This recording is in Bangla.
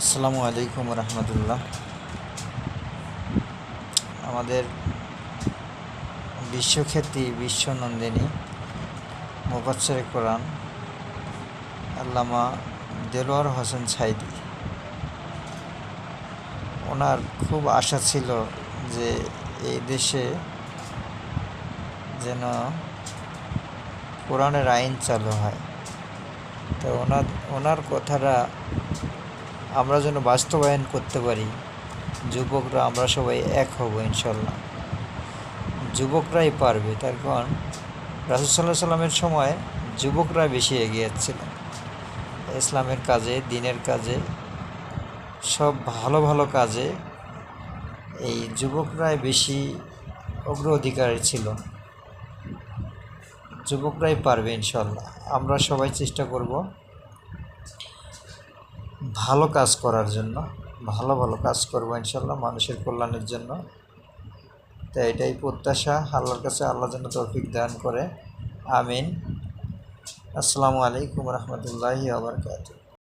আসসালামু আলাইকুম রহমতুল্লাহ। আমাদের বিশ্বখ্যাতি বিশ্বনন্দিনী মুফাসসিরে কোরআন আল্লামা দেলোয়ার হোসেন সাইদি, ওনার খুব আশা ছিল যে এই দেশে যেন কোরআনের আইন চালু হয়। তো ওনার কথাটা আমরা যেন বাস্তবায়ন করতে পারি। যুবকরা আমরা সবাই এক হব ইনশাল্লাহ। যুবকরাই পারবে, তার কারণ রাসূল সাল্লাল্লাহু আলাইহি সাল্লামের সময় যুবকরা বেশি এগিয়ে যাচ্ছিল ইসলামের কাজে, দিনের কাজে, সব ভালো ভালো কাজে এই যুবকরাই বেশি অগ্রাধিকারী ছিল। যুবকরাই পারবে ইনশাল্লাহ। আমরা সবাই চেষ্টা করব ভালো কাজ করার জন্য, ভালো ভালো কাজ করব ইনশাল্লাহ মানুষের কল্যাণের জন্য। তো এটাই প্রত্যাশা আল্লাহর কাছে, আল্লাহ যেন তৌফিক দান করে। আমিন। আসসালামু আলাইকুম রহমতুল্লাহি ওয়া বারাকাতুহু।